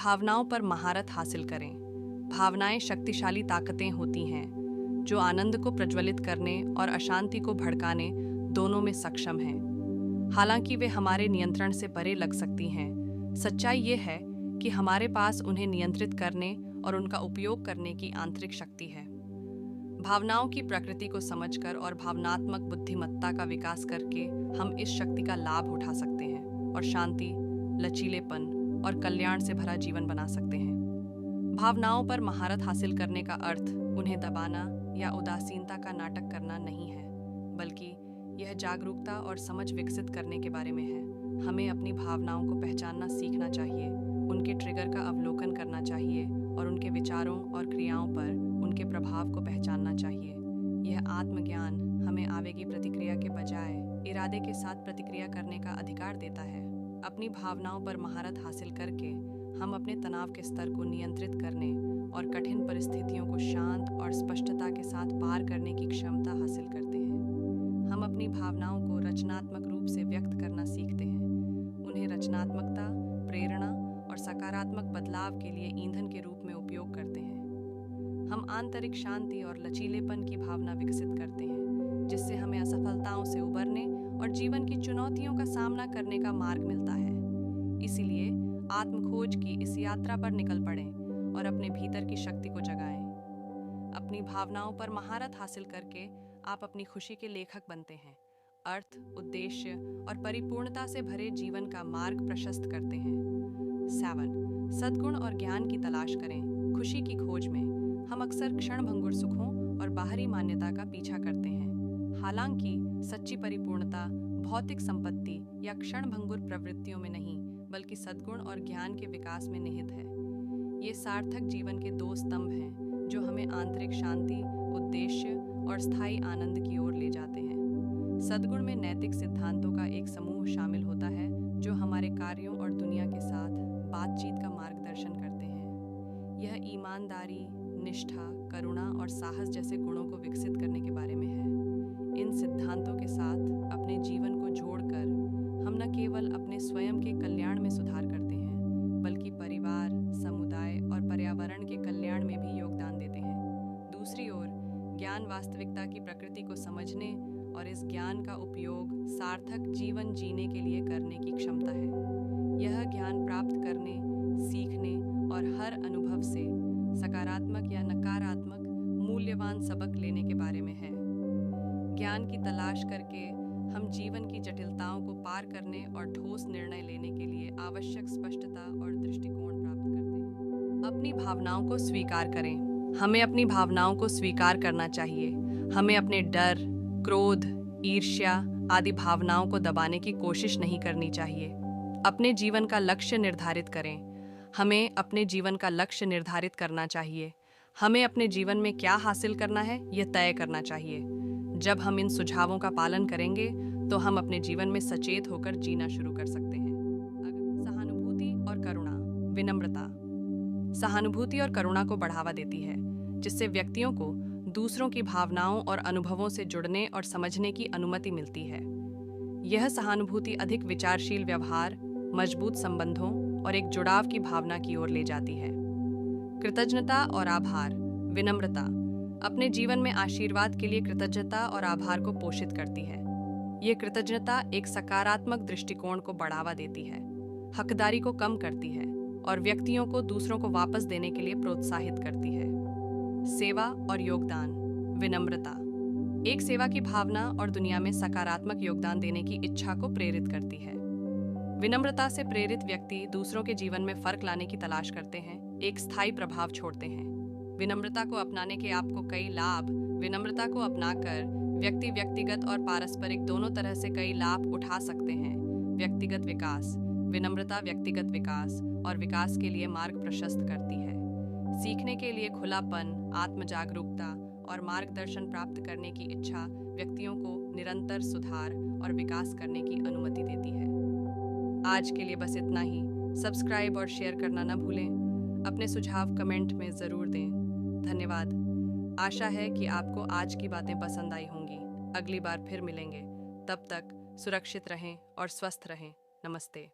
भावनाओं पर महारत हासिल करें। भावनाएं शक्तिशाली ताकतें होती हैं जो आनंद को प्रज्वलित करने और अशांति को भड़काने दोनों में सक्षम हैं। हालांकि वे हमारे नियंत्रण से परे लग सकती हैं, सच्चाई ये है कि हमारे पास उन्हें नियंत्रित करने और उनका उपयोग करने की आंतरिक शक्ति है। भावनाओं की प्रकृति को समझकर और भावनात्मक बुद्धिमत्ता का विकास करके हम इस शक्ति का लाभ उठा सकते हैं और शांति, लचीलेपन और कल्याण से भरा जीवन बना सकते हैं। भावनाओं पर महारत हासिल करने का अर्थ उन्हें दबाना या उदासीनता का नाटक करना नहीं है, बल्कि यह जागरूकता और समझ विकसित करने के बारे में है। हमें अपनी भावनाओं को पहचानना सीखना चाहिए, उनके ट्रिगर का अवलोकन करना चाहिए और उनके विचारों और क्रियाओं पर उनके प्रभाव को पहचानना चाहिए। यह आत्मज्ञान हमें आवेगी प्रतिक्रिया के बजाय इरादे के साथ प्रतिक्रिया करने का अधिकार देता है। अपनी भावनाओं पर महारत हासिल करके हम अपने तनाव के स्तर को नियंत्रित करने और कठिन परिस्थितियों को शांत और स्पष्टता के साथ पार करने की क्षमता हासिल करते हैं। हम अपनी भावनाओं को रचनात्मक रूप से व्यक्त करना सीखते हैं, उन्हें रचनात्मकता, प्रेरणा और सकारात्मक बदलाव के लिए ईंधन के रूप में उपयोग करते हैं। हम आंतरिक शांति और लचीलेपन की भावना विकसित करते हैं, जिससे हमें असफलताओं से उबरने और जीवन की चुनौतियों का सामना करने का मार्ग मिलता है। इसीलिए आत्मखोज की इस यात्रा पर निकल पड़ें और अपने भीतर की शक्ति को जगाएं। अपनी भावनाओं पर महारत हासिल करके आप अपनी खुशी के लेखक बनते हैं, अर्थ, उद्देश्य और परिपूर्णता से भरे जीवन का मार्ग प्रशस्त करते हैं। 7. सद्गुण और ज्ञान की तलाश करें। खुशी की खोज में हम अक्सर क्षणभंगुर सुखों और बाहरी मान्यता का पीछा करते हैं। हालांकि सच्ची परिपूर्णता भौतिक संपत्ति या क्षणभंगुर प्रवृत्तियों में नहीं, बल्कि सद्गुण और ज्ञान के विकास में निहित है। ये सार्थक जीवन के 2 स्तंभ हैं जो हमें आंतरिक शांति, उद्देश्य और स्थायी आनंद की ओर ले जाते हैं। सद्गुण में नैतिक सिद्धांतों का एक समूह शामिल होता है जो हमारे कार्यों और दुनिया के साथ बातचीत का मार्गदर्शन करते हैं। यह ईमानदारी, निष्ठा, करुणा और साहस जैसे गुणों को विकसित करने के बारे में है। इन सिद्धांतों के साथ अपने जीवन को जोड़कर हम न केवल अपने स्वयं के कल्याण में सुधार करते हैं, बल्कि परिवार, समुदाय और पर्यावरण के कल्याण में भी योगदान देते हैं। दूसरी ओर, ज्ञान वास्तविकता की प्रकृति को समझने और इस ज्ञान का उपयोग सार्थक जीवन जीने के लिए करने की क्षमता है। यह ज्ञान प्राप्त करने, सीखने और हर अनुभव से सकारात्मक या नकारात्मक मूल्यवान सबक लेने के बारे में है। ज्ञान की तलाश करके हम जीवन की जटिलताओं को पार करने और ठोस निर्णय लेने के लिए आवश्यक स्पष्टता और दृष्टिकोण प्राप्त करते हैं। अपनी भावनाओं को स्वीकार करें। हमें अपनी भावनाओं को स्वीकार करना चाहिए। हमें अपने डर, क्रोध, ईर्ष्या आदि भावनाओं को दबाने की कोशिश नहीं करनी चाहिए। अपने जीवन का लक्ष्य निर्धारित करें। हमें अपने जीवन का लक्ष्य निर्धारित करना चाहिए। हमें अपने जीवन में क्या हासिल करना है, यह तय करना चाहिए। जब हम इन सुझावों का पालन करेंगे तो हम अपने जीवन में सचेत होकर जीना शुरू कर सकते हैं। सहानुभूति और करुणा, विनम्रता। सहानुभूति और करुणा को बढ़ावा देती है, जिससे व्यक्तियों को दूसरों की भावनाओं और अनुभवों से जुड़ने और समझने की अनुमति मिलती है। यह सहानुभूति अधिक विचारशील व्यवहार, मजबूत संबंधों और एक जुड़ाव की भावना की ओर ले जाती है। कृतज्ञता और आभार, विनम्रता अपने जीवन में आशीर्वाद के लिए कृतज्ञता और आभार को पोषित करती है। ये कृतज्ञता एक सकारात्मक दृष्टिकोण को बढ़ावा देती है, हकदारी को कम करती है और व्यक्तियों को दूसरों को वापस देने के लिए प्रोत्साहित करती है। सेवा और योगदान, विनम्रता एक सेवा की भावना और दुनिया में सकारात्मक योगदान देने की इच्छा को प्रेरित करती है। विनम्रता से प्रेरित व्यक्ति दूसरों के जीवन में फर्क लाने की तलाश करते हैं, एक स्थायी प्रभाव छोड़ते हैं। विनम्रता को अपनाने के आपको कई लाभ। विनम्रता को अपनाकर व्यक्ति व्यक्तिगत और पारस्परिक दोनों तरह से कई लाभ उठा सकते हैं। व्यक्तिगत विकास, विनम्रता व्यक्तिगत विकास और विकास के लिए मार्ग प्रशस्त करती है। सीखने के लिए खुलापन, आत्म जागरूकता और मार्गदर्शन प्राप्त करने की इच्छा व्यक्तियों को निरंतर सुधार और विकास करने की अनुमति देती है। आज के लिए बस इतना ही। सब्सक्राइब और शेयर करना न भूलें। अपने सुझाव कमेंट में ज़रूर दें। धन्यवाद। आशा है कि आपको आज की बातें पसंद आई होंगी। अगली बार फिर मिलेंगे। तब तक सुरक्षित रहें और स्वस्थ रहें। नमस्ते।